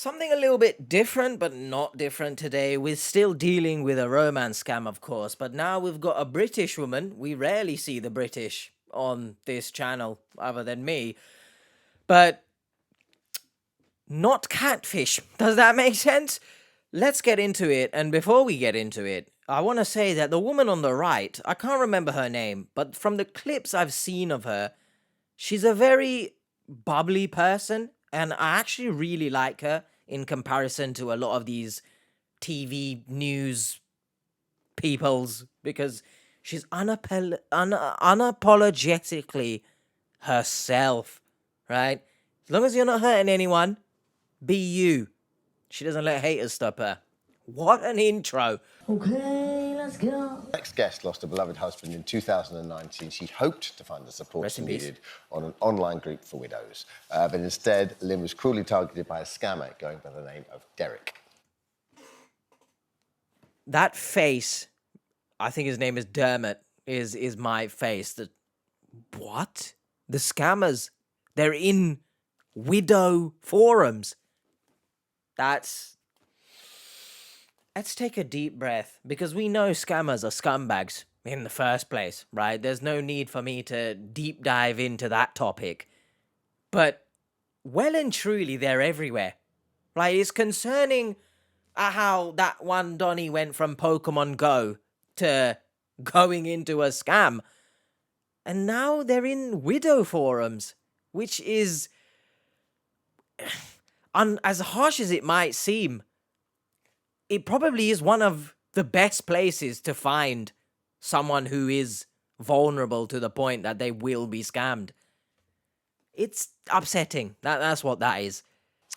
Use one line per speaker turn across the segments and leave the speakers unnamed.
Something a little bit different, but not different today. We're still dealing with a romance scam, of course, but now we've got a British woman. We rarely see the British on this channel, other than me. But not catfish. Does that make sense? Let's get into it. And before we get into it, I want to say that the woman on the right, I can't remember her name, but from the clips I've seen of her, she's a very bubbly person. And I actually really like her in comparison to a lot of these TV news peoples because she's unapologetically herself, right? As long as you're not hurting anyone, be you. She doesn't let haters stop her. What an intro.
Okay, let's go.
Next guest lost a beloved husband in 2019. She hoped to find the support
Rest
she
in peace.
needed on an online group for widows. But instead, Lynn was cruelly targeted by a scammer going by the name of Derek.
That face, I think his name is Dermot, is my face. What? The scammers, they're in widow forums. Let's take a deep breath, because we know scammers are scumbags in the first place, right? There's no need for me to deep dive into that topic. But well and truly, they're everywhere. Like, it's concerning how that one Donnie went from Pokemon Go to going into a scam. And now they're in widow forums, which is, as harsh as it might seem, it probably is one of the best places to find someone who is vulnerable to the point that they will be scammed. It's upsetting. That's what that is.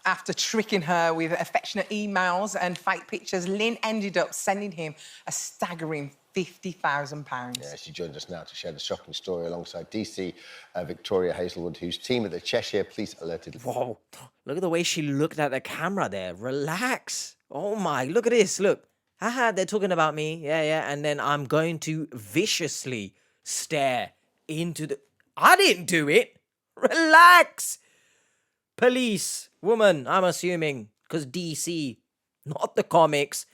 After tricking her with affectionate emails and fake pictures, Lynn ended up sending him a staggering £50,000.
Yeah, she joined us now to share the shocking story alongside DC Victoria Hazelwood, whose team at the Cheshire Police alerted.
Whoa, look at the way she looked at the camera there. Relax. Oh my, look at this, look. Haha, they're talking about me. Yeah, and then I'm going to viciously stare into the... I didn't do it. Relax. Police, woman, I'm assuming, because DC, not the comics.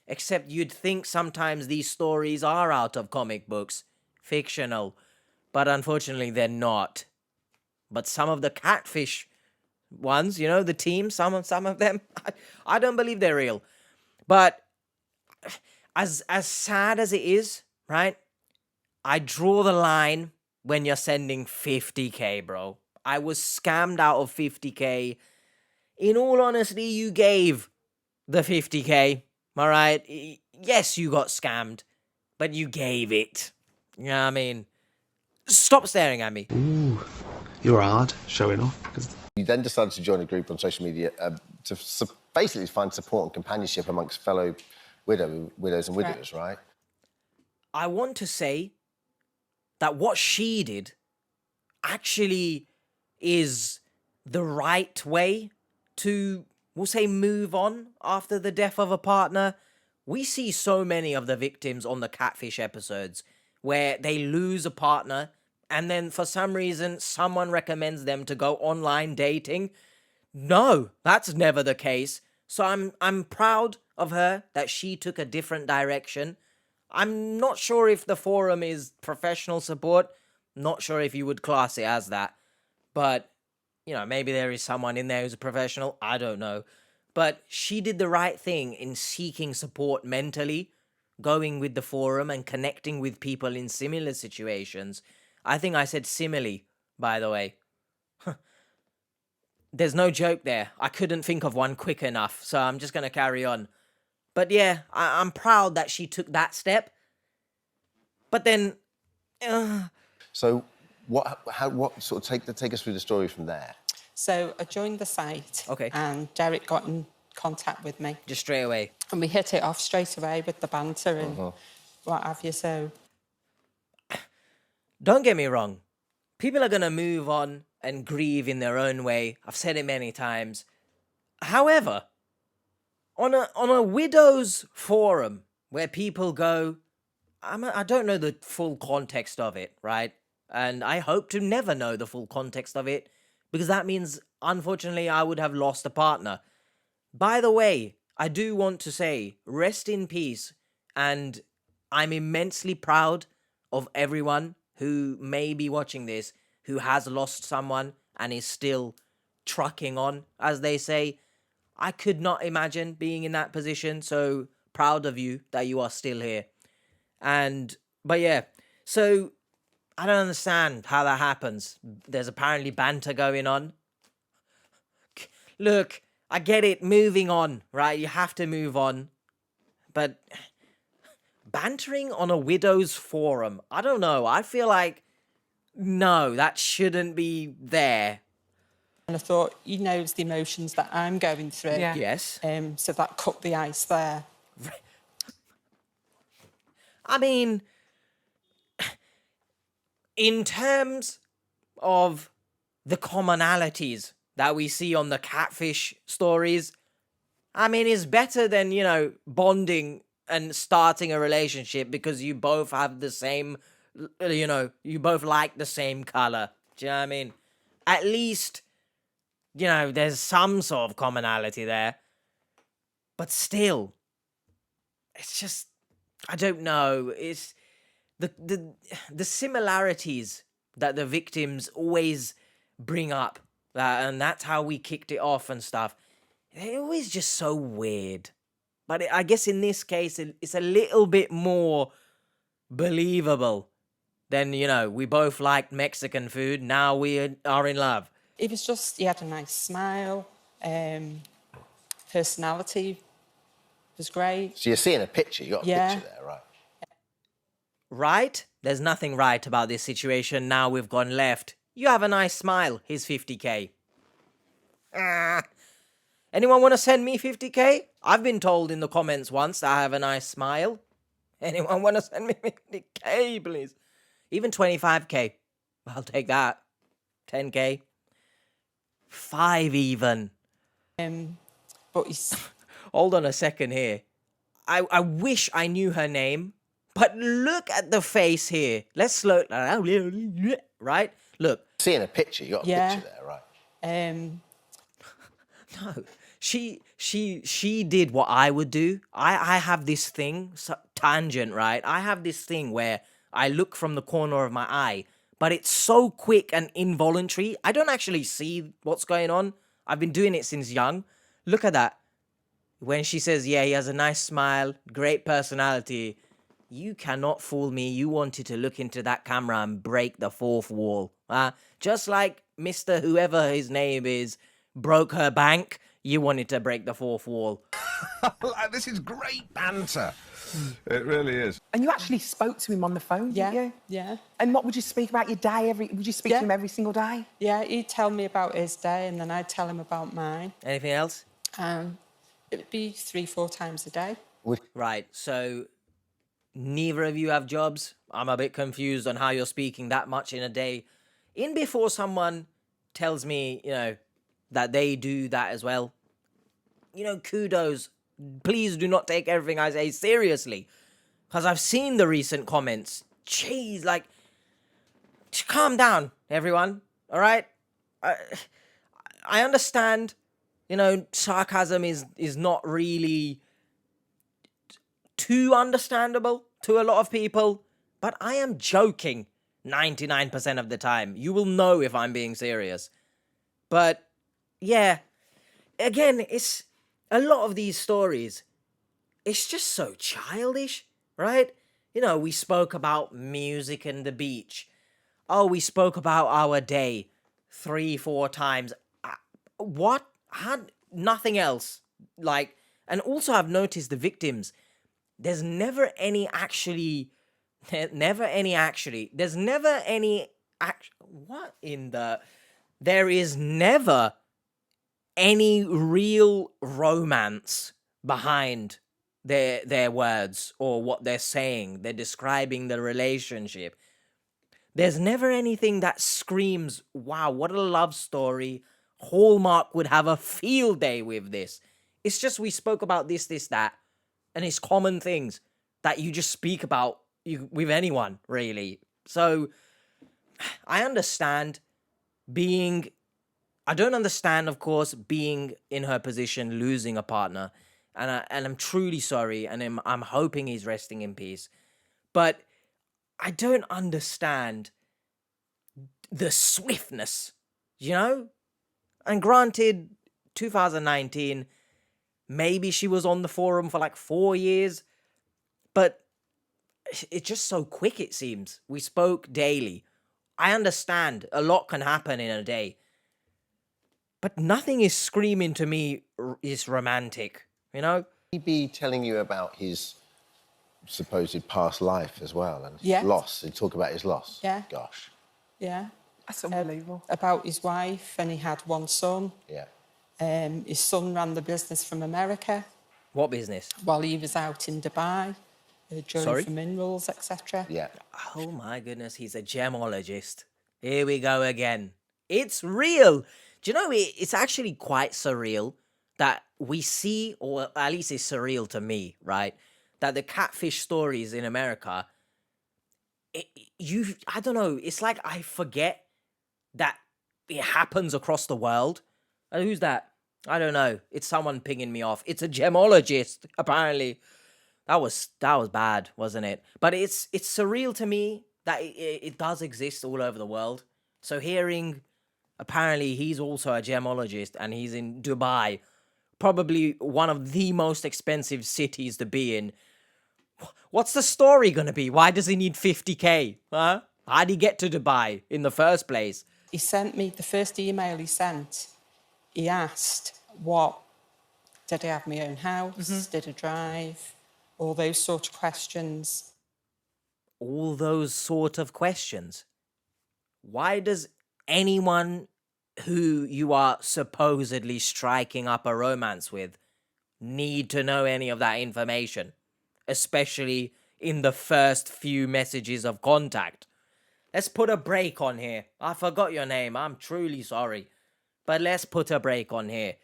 Except you'd think sometimes these stories are out of comic books, fictional, but unfortunately they're not. But some of the catfish ones, you know, the team, some of them, I don't believe they're real. But as sad as it is, right? I draw the line when you're sending 50k, bro. I was scammed out of 50k. In all honesty, you gave the 50k. All right? Yes, you got scammed, but you gave it. You know what I mean? Stop staring at me.
Ooh, you're hard, showing off.
You then decided to join a group on social media to basically find support and companionship amongst fellow widows and widows, right?
I want to say that what she did actually is the right way to, we'll say, move on after the death of a partner. We see so many of the victims on the Catfish episodes where they lose a partner and then for some reason someone recommends them to go online dating. No, that's never the case. So I'm proud of her that she took a different direction. I'm not sure if the forum is professional support. Not sure if you would class it as that. But, you know, maybe there is someone in there who's a professional. I don't know. But she did the right thing in seeking support mentally, going with the forum and connecting with people in similar situations. I think I said simile, by the way. There's no joke there. I couldn't think of one quick enough, so I'm just going to carry on. But yeah, I'm proud that she took that step. But then...
So what sort of take us through the story from there?
So I joined the site,
Okay.
and Derek got in contact with me.
Just straight away.
And we hit it off straight away with the banter and what have you, so...
Don't get me wrong. People are going to move on and grieve in their own way. I've said it many times. However, on a widow's forum where people go, I don't know the full context of it, right? And I hope to never know the full context of it, because that means, unfortunately, I would have lost a partner. By the way, I do want to say rest in peace, and I'm immensely proud of everyone who may be watching this who has lost someone and is still trucking on, as they say. I could not imagine being in that position, so proud of you that you are still here. But yeah, so I don't understand how that happens. There's apparently banter going on. Look, I get it, moving on, right? You have to move on. But bantering on a widow's forum, I don't know. I feel like, no, that shouldn't be there.
And I thought, he knows the emotions that I'm going through.
Yeah.
Yes.
So that cut the ice there.
I mean, in terms of the commonalities that we see on the catfish stories, I mean, it's better than, bonding and starting a relationship because you both have the same, you both like the same color. Do you know what I mean? At least, there's some sort of commonality there. But still, it's just, I don't know. It's the similarities that the victims always bring up, and that's how we kicked it off and stuff. They're always just so weird. But I guess in this case, it's a little bit more believable than, we both liked Mexican food. Now we are in love.
It was just, he had a nice smile, personality was great.
So you're seeing a picture. You got a picture there, right?
Right? There's nothing right about this situation. Now we've gone left. You have a nice smile. Here's 50k. Anyone want to send me 50k? I've been told in the comments once that I have a nice smile. Anyone want to send me 50k, please? Even 25k. I'll take that. 10k. 5 even.
But he's...
Hold on a second here. I wish I knew her name, but look at the face here. Let's slow... Right? Look.
Seeing a picture. You got a picture there, right?
No. She did what I would do. I have this thing, tangent, right? I have this thing where I look from the corner of my eye, but it's so quick and involuntary. I don't actually see what's going on. I've been doing it since young. Look at that. When she says, yeah, he has a nice smile, great personality, you cannot fool me. You wanted to look into that camera and break the fourth wall. Just like Mr. whoever his name is broke her bank, you wanted to break the fourth wall.
This is great banter. It really is.
And you actually spoke to him on the phone, didn't you?
Yeah.
And what would you speak about your day would you speak to him every single day?
Yeah, he'd tell me about his day and then I'd tell him about mine.
Anything else?
It would be 3-4 times a day.
Right, so neither of you have jobs. I'm a bit confused on how you're speaking that much in a day. In before someone tells me, that they do that as well. Kudos. Please do not take everything I say seriously. Because I've seen the recent comments. Jeez, calm down, everyone. All right? I understand, sarcasm is not really too understandable to a lot of people. But I am joking 99% of the time. You will know if I'm being serious. But, yeah, again, it's a lot of these stories, it's just so childish, right? We spoke about music and the beach. Oh, we spoke about our day 3-4 times. What? Nothing else. And also I've noticed the victims, there's never any real romance behind their words or what they're saying. They're describing the relationship. There's never anything that screams, wow, what a love story. Hallmark would have a field day with this. It's just we spoke about this, that, and it's common things that you just speak about with anyone, really. So I understand being I don't understand, of course, being in her position, losing a partner, and I'm truly sorry, and I'm hoping he's resting in peace. But I don't understand the swiftness, you know? And granted, 2019, maybe she was on the forum for like 4 years, but it's just so quick, it seems. We spoke daily. I understand a lot can happen in a day, but nothing is screaming to me is romantic, you know?
He be telling you about his supposed past life as well and
Yeah.
loss. He'd talk about his loss.
Yeah.
Gosh.
Yeah.
That's unbelievable.
About his wife, and he had one son.
Yeah.
His son ran the business from America
What business?
while he was out in Dubai, drilling
Sorry?
for minerals, etc.
Yeah.
Oh my goodness, he's a gemologist. Here we go again. It's real. Do you know, it's actually quite surreal that we see, or at least it's surreal to me, right? That the catfish stories in America, I don't know, it's like I forget that it happens across the world. Who's that? I don't know. It's someone pinging me off. It's a gemologist, apparently. That was bad, wasn't it? But it's surreal to me that it does exist all over the world. So hearing, apparently he's also a gemologist and he's in Dubai, probably one of the most expensive cities to be in. What's the story gonna be? Why does he need 50k? Huh? How'd he get to Dubai in the first place?
He sent me the first email he sent. He asked, did I have my own house? Did I drive? All those sort of questions.
All those sort of questions. Why does anyone who you are supposedly striking up a romance with need to know any of that information? Especially in the first few messages of contact. Let's put a break on here. I forgot your name. I'm truly sorry. But let's put a break on here.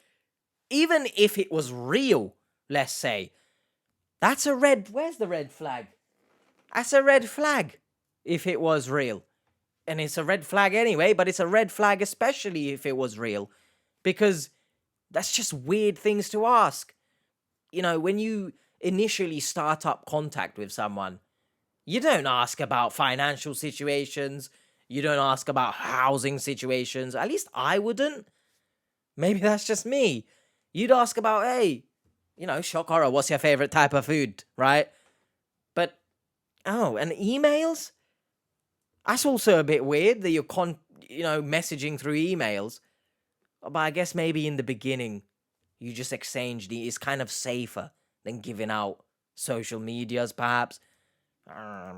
Even if it was real, let's say, that's a red... Where's the red flag? That's a red flag if it was real. And it's a red flag anyway, but it's a red flag especially if it was real. Because that's just weird things to ask. You know, when you initially start up contact with someone, you don't ask about financial situations. You don't ask about housing situations. At least I wouldn't. Maybe that's just me. You'd ask about, hey, you know, shock horror, what's your favorite type of food, right? But, and emails? That's also a bit weird that you're, messaging through emails. But I guess maybe in the beginning, you just exchanged it's kind of safer than giving out social medias, perhaps.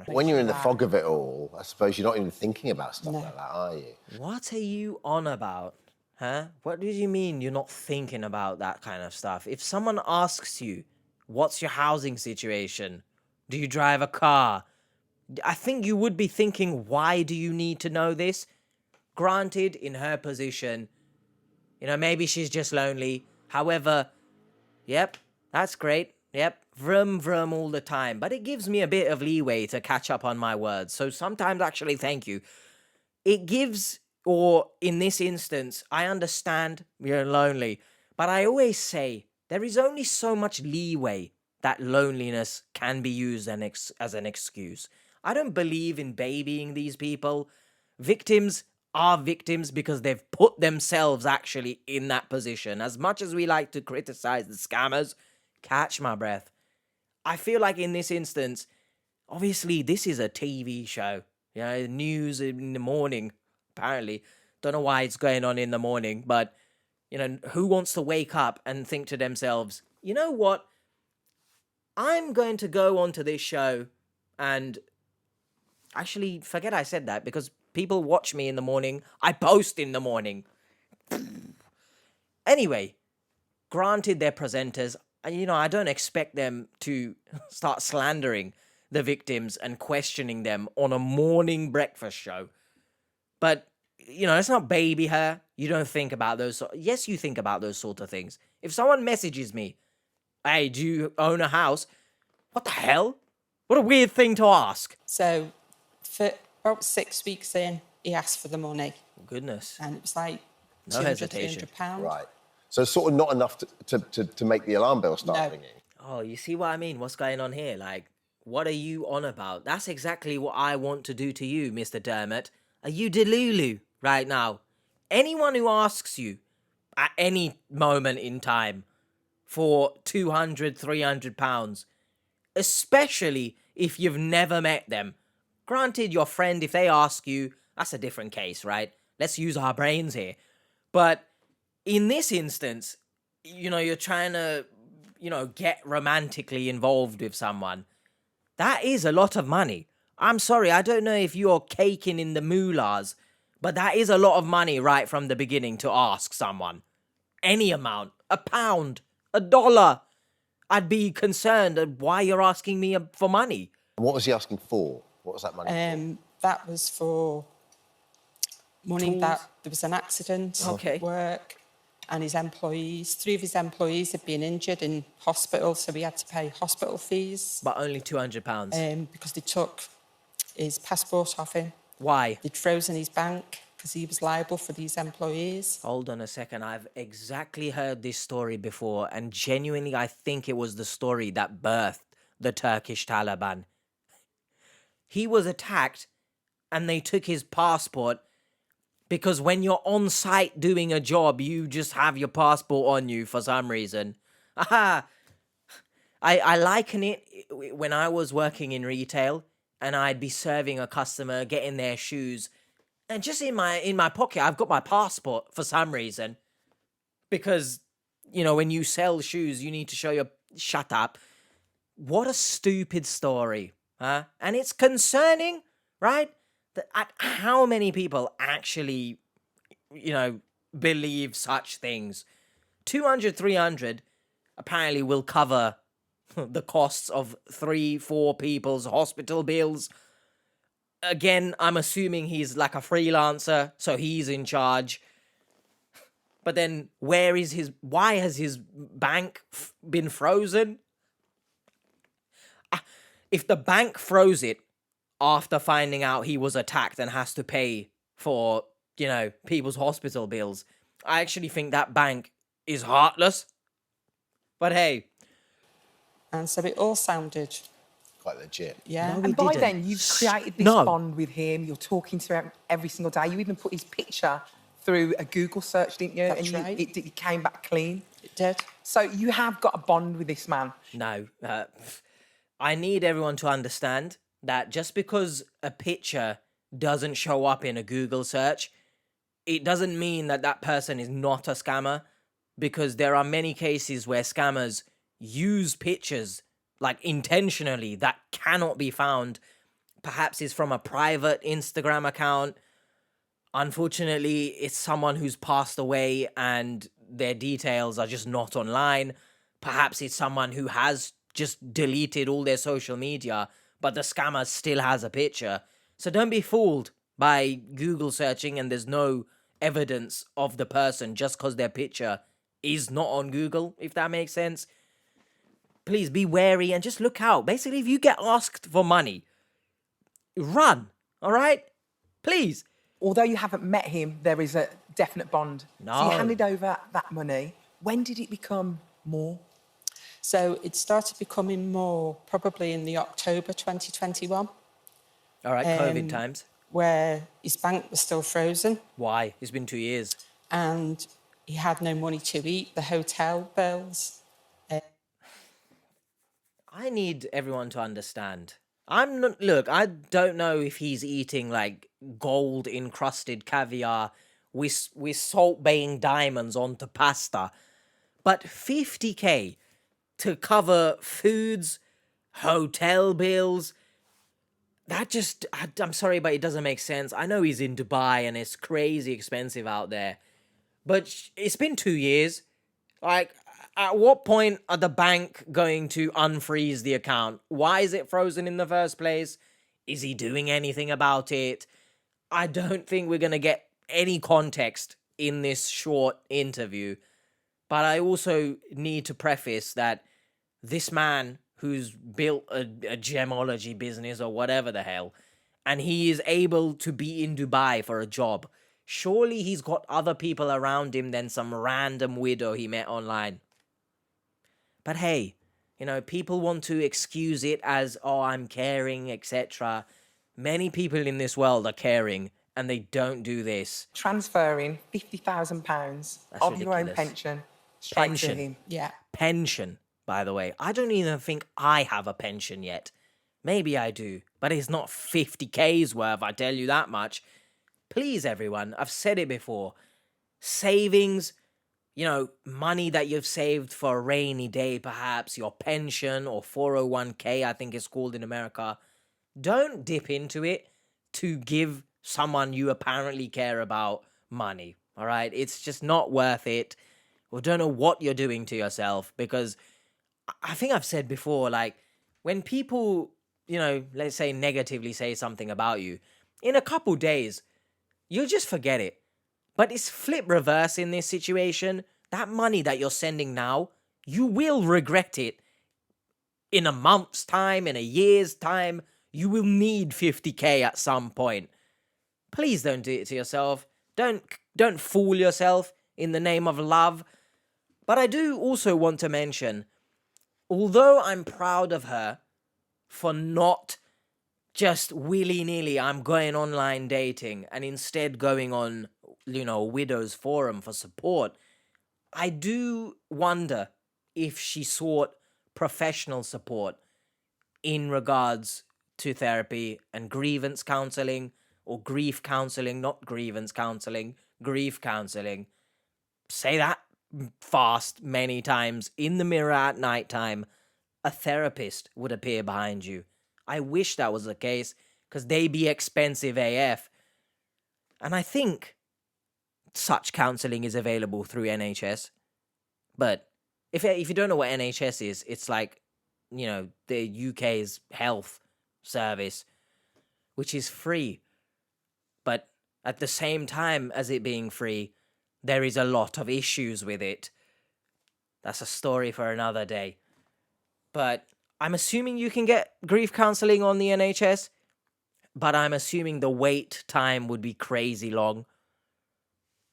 When you're in the fog of it all, I suppose you're not even thinking about stuff like that, are you?
What are you on about? Huh? What do you mean you're not thinking about that kind of stuff? If someone asks you, what's your housing situation? Do you drive a car? I think you would be thinking, why do you need to know this? Granted, in her position, maybe she's just lonely. However, yep, that's great. Yep, vroom, vroom all the time. But it gives me a bit of leeway to catch up on my words. So sometimes, actually, thank you. It gives, or in this instance, I understand you're lonely. But I always say, there is only so much leeway that loneliness can be used as an excuse. I don't believe in babying these people. Victims are victims because they've put themselves actually in that position. As much as we like to criticize the scammers, catch my breath. I feel like in this instance, obviously this is a TV show. News in the morning, apparently. Don't know why it's going on in the morning, but, who wants to wake up and think to themselves, you know what? I'm going to go onto this show and... Actually, forget I said that because people watch me in the morning. I post in the morning. Anyway, granted they're presenters. I don't expect them to start slandering the victims and questioning them on a morning breakfast show. But, let's not baby her. You don't think about those. Yes, you think about those sort of things. If someone messages me, hey, do you own a house? What the hell? What a weird thing to ask.
So, for about 6 weeks in, he asked for the money.
Goodness.
And it was like
No hesitation.
£200, £300.
Right. So it's sort of not enough to make the alarm bell start
No.
ringing.
Oh, you see what I mean? What's going on here? Like, what are you on about? That's exactly what I want to do to you, Mr. Dermot. Are you delulu right now? Anyone who asks you at any moment in time for 200, 300 pounds, especially if you've never met them. Granted, your friend, if they ask you, that's a different case, right? Let's use our brains here. But in this instance, you're trying to, get romantically involved with someone. That is a lot of money. I'm sorry, I don't know if you're caking in the moolahs, but that is a lot of money right from the beginning to ask someone. Any amount, £1, $1. I'd be concerned at why you're asking me for money.
And what was he asking for? What was that money for?
That was for money
Tools?
that there was an accident
Okay.
at work, and his employees, 3 of his employees had been injured in hospital, so he had to pay hospital fees.
But only £200.
Because they took his passport off him.
Why?
They'd frozen his bank because he was liable for these employees.
Hold on a second. I've exactly heard this story before, and genuinely, I think it was the story that birthed the Turkish Taliban. He was attacked, and they took his passport because when you're on site doing a job, you just have your passport on you for some reason. Aha! I liken it when I was working in retail, and I'd be serving a customer, getting their shoes, and just in my pocket, I've got my passport for some reason. Because, when you sell shoes, you need to show your... Shut up. What a stupid story, huh? And it's concerning, right? That how many people actually, believe such things. 200, 300 apparently will cover the costs of 3-4 people's hospital bills. Again, I'm assuming he's like a freelancer, so he's in charge. But then why has his bank been frozen? If the bank froze it after finding out he was attacked and has to pay for, people's hospital bills, I actually think that bank is heartless. But hey.
And so it all sounded...
Quite legit.
Yeah.
No, we
And by
didn't.
then, you've created this
No.
bond with him. You're talking to him every single day. You even put his picture through a Google search, didn't you?
That's
and
right.
It came back clean.
It did.
So you have got a bond with this man.
No. I need everyone to understand that just because a picture doesn't show up in a Google search, it doesn't mean that that person is not a scammer, because there are many cases where scammers use pictures like intentionally that cannot be found. Perhaps it's from a private Instagram account. Unfortunately, it's someone who's passed away and their details are just not online. Perhaps it's someone who has just deleted all their social media, but the scammer still has a picture. So don't be fooled by Google searching and there's no evidence of the person just because their picture is not on Google, if that makes sense. Please be wary and just look out. Basically, if you get asked for money, run, all right? Please.
Although you haven't met him, there is a definite bond. So
No.
you handed over that money. When did it become more?
So it started becoming more probably in the October 2021,
All right, COVID times.
where his bank was still frozen
Why? It's been 2 years.
and he had no money to eat, the hotel bills.
I need everyone to understand. Look, I don't know if he's eating like gold encrusted caviar with salt baying diamonds onto pasta, but 50k to cover foods, hotel bills, that just, I'm sorry, but it doesn't make sense. I know he's in Dubai and it's crazy expensive out there, but it's been 2 years. Like, at what point are the bank going to unfreeze the account? Why is it frozen in the first place? Is he doing anything about it? I don't think we're going to get any context in this short interview. But I also need to preface that this man who's built a gemology business or whatever the hell, and he is able to be in Dubai for a job, Surely he's got other people around him than some random widow he met online. But hey, people want to excuse it as, oh, I'm caring, etc. Many people in this world are caring, and they don't do this.
Transferring £50,000 of your own
ridiculous.
pension straight to
Pension.
him.
Yeah.
Pension, by the way. I don't even think I have a pension yet. Maybe I do, but it's not 50K's worth, I tell you that much. Please, everyone, I've said it before. Savings, money that you've saved for a rainy day, perhaps, your pension or 401k, I think it's called in America. Don't dip into it to give someone you apparently care about money, all right? It's just not worth it. Or don't know what you're doing to yourself, because I think I've said before, like, when people, let's say negatively say something about you, in a couple days, you'll just forget it. But it's flip reverse in this situation. That money that you're sending now, you will regret it in a month's time, in a year's time. You will need 50K at some point. Please don't do it to yourself. Don't fool yourself in the name of love. But I do also want to mention, although I'm proud of her for not just willy-nilly, I'm going online dating, and instead going on, widow's forum for support, I do wonder if she sought professional support in regards to therapy and grievance counseling, or grief counseling, not grievance counseling, grief counseling. Say that fast many times. In the mirror at night time, a therapist would appear behind you. I wish that was the case, because they be expensive AF. And I think such counseling is available through NHS. But if you don't know what NHS is, it's like, the UK's health service, which is free. But at the same time as it being free, there is a lot of issues with it. That's a story for another day. But I'm assuming you can get grief counseling on the NHS, but I'm assuming the wait time would be crazy long.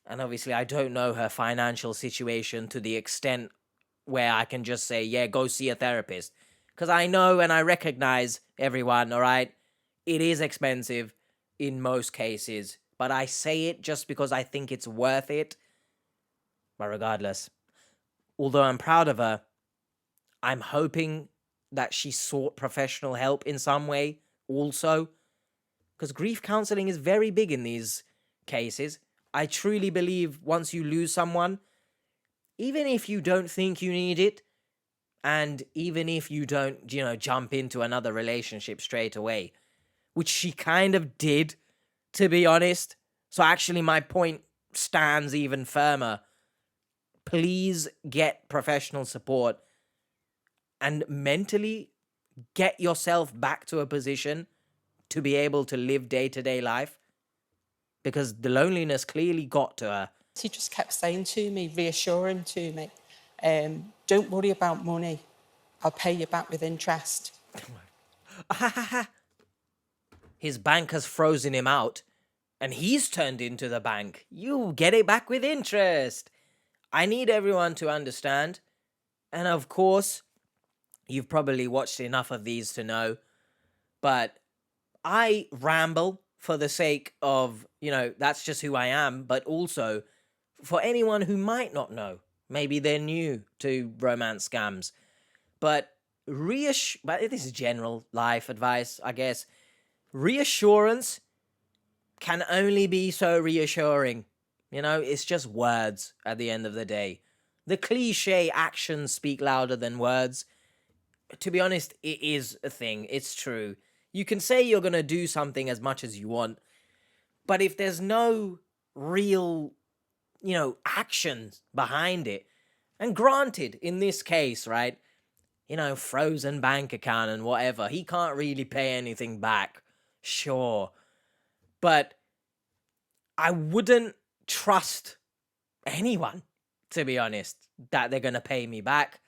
And obviously, I don't know her financial situation to the extent where I can just say, yeah, go see a therapist. Because I know and I recognize, everyone, all right, it is expensive in most cases. But I say it just because I think it's worth it. But regardless, although I'm proud of her, I'm hoping that she sought professional help in some way also. Because grief counseling is very big in these cases. I truly believe once you lose someone, even if you don't think you need it, and even if you don't, jump into another relationship straight away, which she kind of did, to be honest. So actually my point stands even firmer. Please get professional support and mentally get yourself back to a position to be able to live day-to-day life, because the loneliness clearly got to her.
He just kept saying to me, reassuring to me, don't worry about money. I'll pay you back with interest.
His bank has frozen him out, and he's turned into the bank. You get it back with interest. I need everyone to understand, and of course, you've probably watched enough of these to know, but I ramble for the sake of, that's just who I am, but also for anyone who might not know. Maybe they're new to romance scams. But this is general life advice, I guess. Reassurance can only be so reassuring. It's just words at the end of the day. The cliche actions speak louder than words. To be honest, it is a thing. It's true. You can say you're going to do something as much as you want, but if there's no real, actions behind it, and granted, in this case, right, frozen bank account and whatever, he can't really pay anything back, sure, but I wouldn't trust anyone, to be honest, that they're going to pay me back.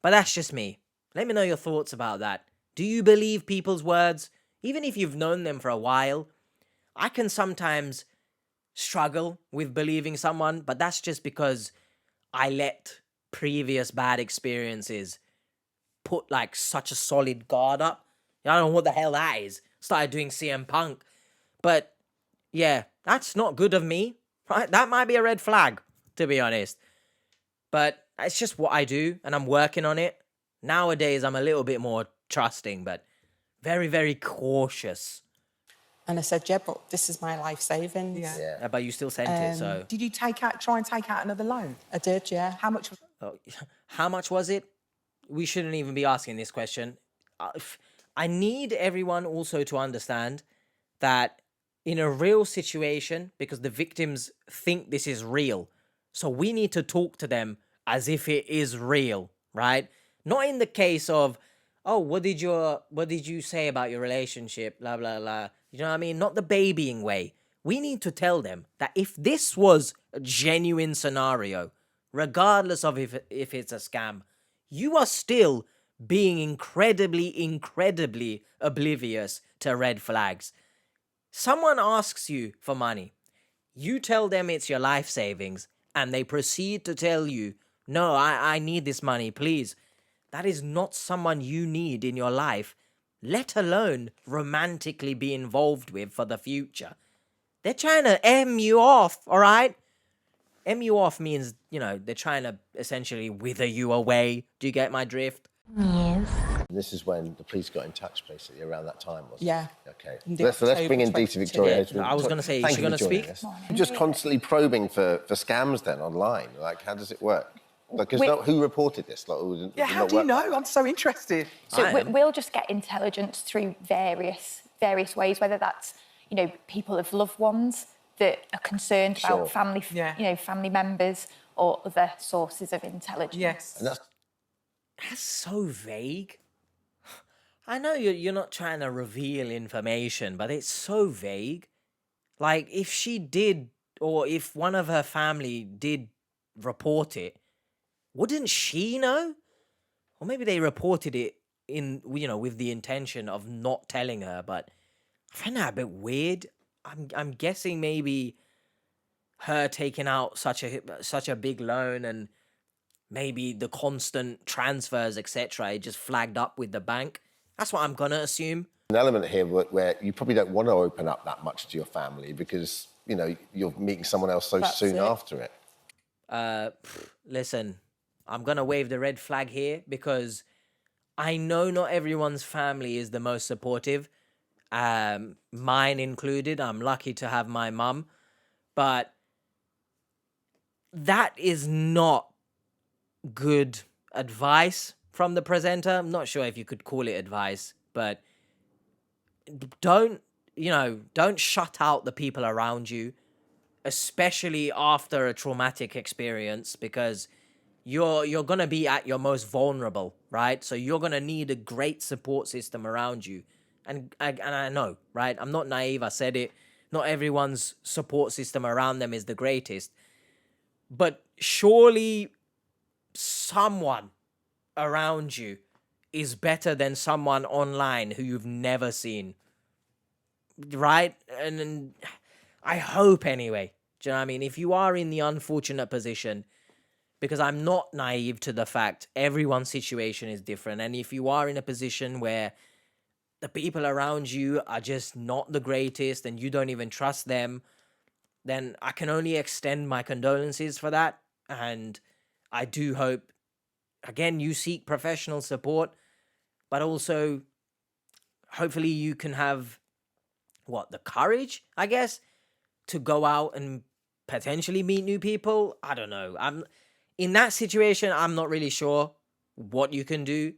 But that's just me. Let me know your thoughts about that. Do you believe people's words? Even if you've known them for a while, I can sometimes struggle with believing someone, but that's just because I let previous bad experiences put like such a solid guard up. I don't know what the hell that is. Started doing CM Punk. But yeah, that's not good of me, right? That might be a red flag, to be honest. But it's just what I do, and I'm working on it. Nowadays, I'm a little bit more trusting, but very, very cautious.
And I said, yeah, but this is my life savings.
Yeah.
But you still sent it, so...
Did you try and take out another loan?
I did, yeah.
How much?
Oh, how much was it? We shouldn't even be asking this question. I need everyone also to understand that in a real situation, because the victims think this is real, so we need to talk to them as if it is real, right? Not in the case of, oh, what did you say about your relationship, blah, blah, blah. You know what I mean? Not the babying way. We need to tell them that if this was a genuine scenario, regardless of if it's a scam, you are still being incredibly oblivious to red flags. Someone asks you for money. You tell them it's your life savings, and they proceed to tell you, no, I need this money, please. That is not someone you need in your life, let alone romantically be involved with for the future. They're trying to M you off, all right? M you off means, they're trying to essentially wither you away. Do you get my drift?
Yes.
And this is when the police got in touch, basically, around that time, wasn't it?
Yeah.
Okay.
In
Let's bring in
October
DT Victoria.
22.
I was going to say, is
Thank
she
you
going
for
to
joining
speak?
us. You're just constantly probing for scams then online. Like, how does it work? Because who reported this? Like,
Yeah, how do you know? I'm so interested.
So we'll just get intelligence through various ways, whether that's, people of loved ones that are concerned about family, family members or other sources of intelligence.
Yes.
And
That's so vague. I know you're not trying to reveal information, but it's so vague. Like, if she did, or if one of her family did report it, wouldn't she know? Or maybe they reported it with the intention of not telling her, but I find that a bit weird. I'm guessing maybe her taking out such a big loan, and maybe the constant transfers, etc., it just flagged up with the bank. That's what I'm gonna assume.
an element here where you probably don't want to open up that much to your family because, you're meeting someone else so soon after it.
Listen, I'm gonna wave the red flag here because I know not everyone's family is the most supportive. Mine included. I'm lucky to have my mum, but that is not good advice from the presenter. I'm not sure if you could call it advice, but don't shut out the people around you, especially after a traumatic experience, because you're going to be at your most vulnerable, right? So you're going to need a great support system around you. And I know, right? I'm not naive. I said it. Not everyone's support system around them is the greatest. But surely someone around you is better than someone online who you've never seen, right? And I hope anyway. Do you know what I mean? If you are in the unfortunate position, because I'm not naive to the fact everyone's situation is different, and if you are in a position where the people around you are just not the greatest and you don't even trust them, then I can only extend my condolences for that. And I do hope, again, you seek professional support, but also hopefully you can have the courage, I guess, to go out and potentially meet new people. I don't know. I'm in that situation. I'm not really sure what you can do.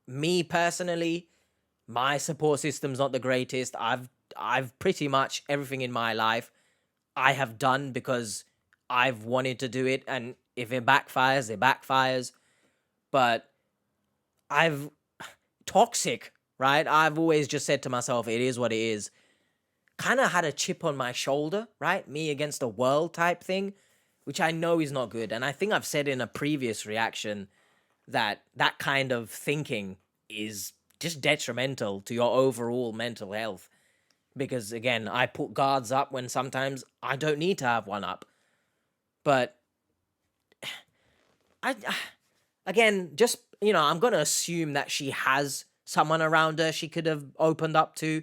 Me personally, my support system's not the greatest. I've pretty much everything in my life I have done because I've wanted to do it, and if it backfires, it backfires. But toxic, right? I've always just said to myself, it is what it is. Kind of had a chip on my shoulder, right? Me against the world type thing, which I know is not good. And I think I've said in a previous reaction that kind of thinking is just detrimental to your overall mental health. because again, I put guards up when sometimes I don't need to have one up. But I again, just, you know, I'm going to assume that she has someone around her she could have opened up to.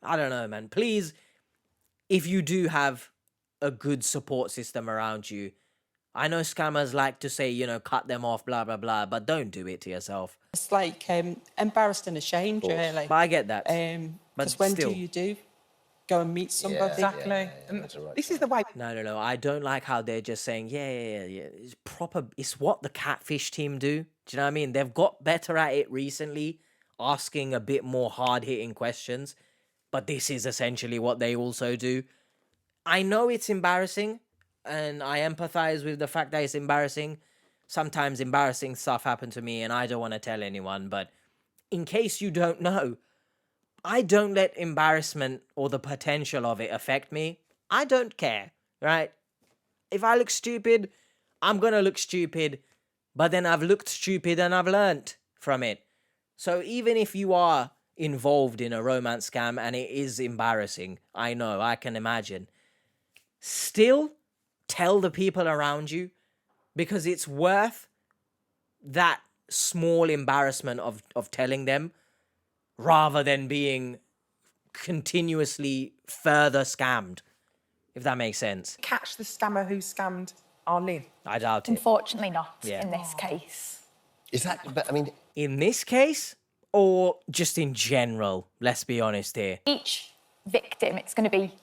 I don't know, man. Please, if you do have a good support system around you, I know scammers like to say, you know, cut them off, blah, blah, blah, but don't do it to yourself.
It's like embarrassed and ashamed, really.
But I get that.
Because when
still.
do you do? Go and meet somebody?
Exactly. And this is the way.
No. I don't like how they're just saying, yeah. It's proper. It's what the catfish team do. Do you know what I mean? They've got better at it recently, asking a bit more hard-hitting questions. But this is essentially what they also do. I know it's embarrassing, and I empathize with the fact that it's embarrassing. Sometimes embarrassing stuff happened to me, and I don't want to tell anyone. But in case you don't know, I don't let embarrassment or the potential of it affect me. I don't care, right? If I look stupid, I'm going to look stupid. But then I've looked stupid and I've learnt from it. So even if you are involved in a romance scam and it is embarrassing, I know, I can imagine, still tell the people around you, because it's worth that small embarrassment of telling them, rather than being continuously further scammed, if that makes sense.
Catch the scammer who scammed our Lynn.
I doubt it.
Unfortunately not in this case.
Is that, but I mean...
In this case, or just in general? Let's be honest here.
Each victim, it's going to be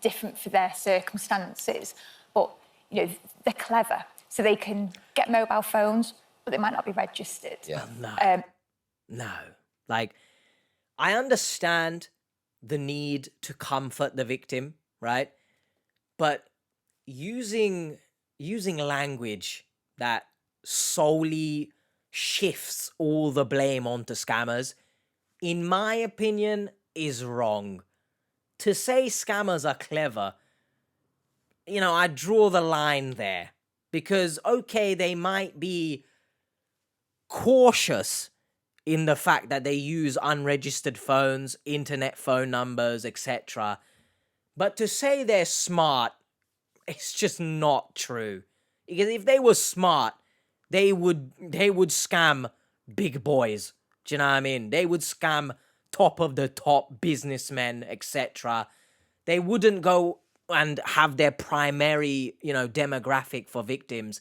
different for their circumstances, but, you know, they're clever, so they can get mobile phones, but they might not be registered.
Yeah.
No. Like, I understand the need to comfort the victim, right? But using language that solely shifts all the blame onto scammers, in my opinion, is wrong. To say scammers are clever, you know, I draw the line there. Because, okay, they might be cautious in the fact that they use unregistered phones, internet phone numbers, etc. But to say they're smart, it's just not true. Because if they were smart, they would scam big boys. Do you know what I mean? They would scam top of the top businessmen, etc. They wouldn't go and have their primary, you know, demographic for victims,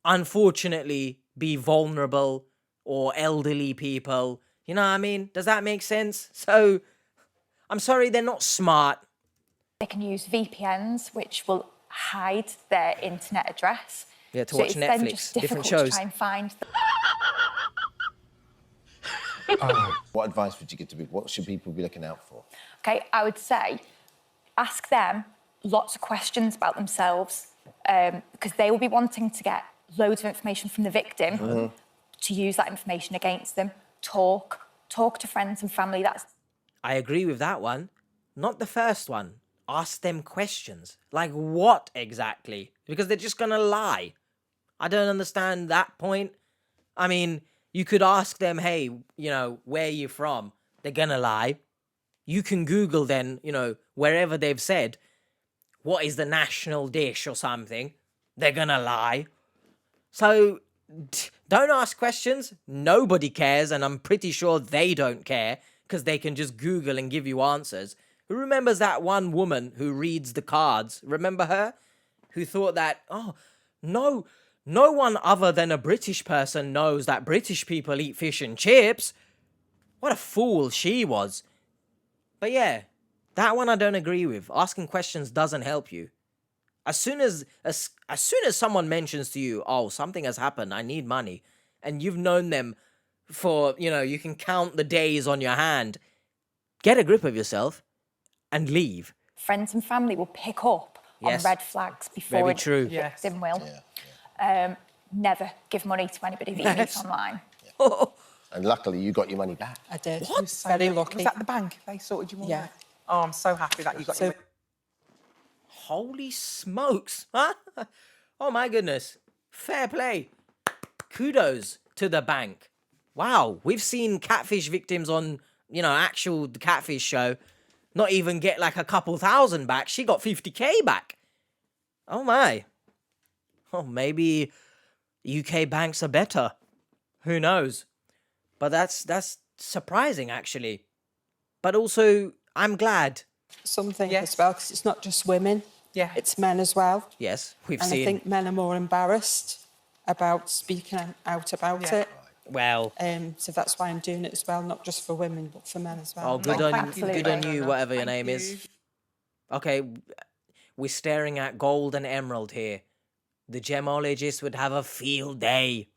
unfortunately, be vulnerable or elderly people. You know what I mean? Does that make sense? So, I'm sorry, they're not smart.
They can use VPNs, which will hide their internet address.
Yeah, to
so
watch
it's then
Netflix,
just
different
difficult
shows.
to try and find
What advice would you give to people? What should people be looking out for?
Okay, I would say ask them lots of questions about themselves, because they will be wanting to get loads of information from the victim to use that information against them. Talk to friends and family.
I agree with that one. Not the first one. Ask them questions. Like what exactly? Because they're just gonna lie. I don't understand that point. I mean, you could ask them, hey, you know, where are you from? They're gonna lie. You can Google then, you know, wherever they've said, what is the national dish or something? They're gonna lie. So, don't ask questions. Nobody cares, and I'm pretty sure they don't care, because they can just Google and give you answers. Who remembers that one woman who reads the cards? Remember her? Who thought that, oh, no one other than a British person knows that British people eat fish and chips. What a fool she was. But yeah, that one I don't agree with. Asking questions doesn't help you. As soon as someone mentions to you, oh, something has happened, I need money, and you've known them for, you know, you can count the days on your hand, get a grip of yourself and leave.
Friends and family will pick up on red flags before
Very true.
the victim will. Never give money to anybody that you meet online.
And luckily, you got your money back.
I did.
What?
Very lucky.
Was that the bank? They sorted you all
Yeah.
out? Oh, I'm so happy that you got your...
Holy smokes. Huh? Oh my goodness. Fair play. Kudos to the bank. Wow, we've seen catfish victims on actual the Catfish show, not even get like a couple thousand back. She got 50K back. Oh my. Oh, maybe UK banks are better. Who knows? But that's surprising, actually. But also, I'm glad.
Something as well, because it's not just women.
Yeah.
It's men as well.
Yes, we've
And
seen.
I think men are more embarrassed about speaking out about it.
Well.
So that's why I'm doing it as well, not just for women, but for men as well.
Oh, good on you, whatever your
Thank
name is. Okay, we're staring at gold and emerald here. The gemologist would have a field day.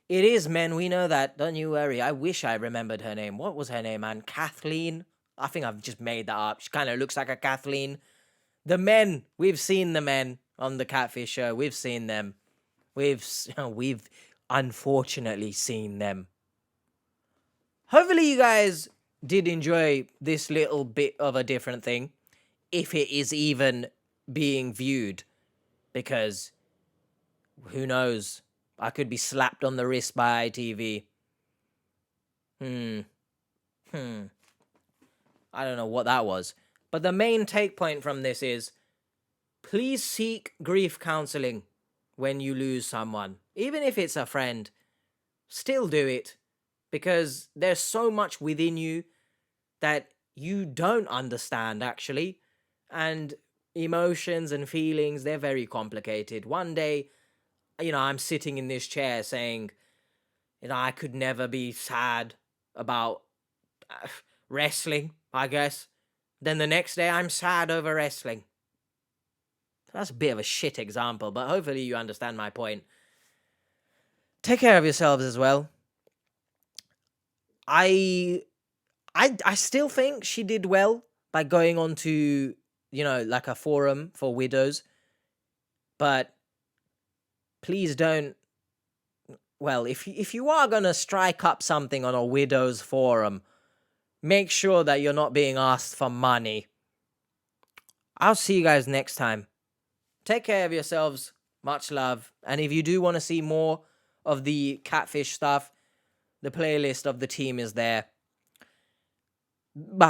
It is, men. We know that. Don't you worry. I wish I remembered her name. What was her name, man? Kathleen? I think I've just made that up. She kind of looks like a Kathleen. The men. We've seen the men on the Catfish show. We've seen them. We've unfortunately seen them. Hopefully you guys did enjoy this little bit of a different thing. If it is even being viewed. Because who knows? I could be slapped on the wrist by ITV. I don't know what that was. But the main take point from this is, please seek grief counseling when you lose someone. Even if it's a friend, still do it. Because there's so much within you that you don't understand, actually. And emotions and feelings, they're very complicated. One day, I'm sitting in this chair saying, I could never be sad about wrestling, I guess. Then the next day, I'm sad over wrestling. That's a bit of a shit example, but hopefully you understand my point. Take care of yourselves as well. I still think she did well by going on to, like a forum for widows. But please don't. Well, if you are going to strike up something on a widows forum, make sure that you're not being asked for money. I'll see you guys next time. Take care of yourselves. Much love. And if you do want to see more of the Catfish stuff, the playlist of the team is there. Bye.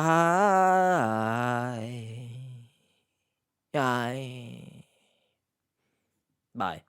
Bye. Bye.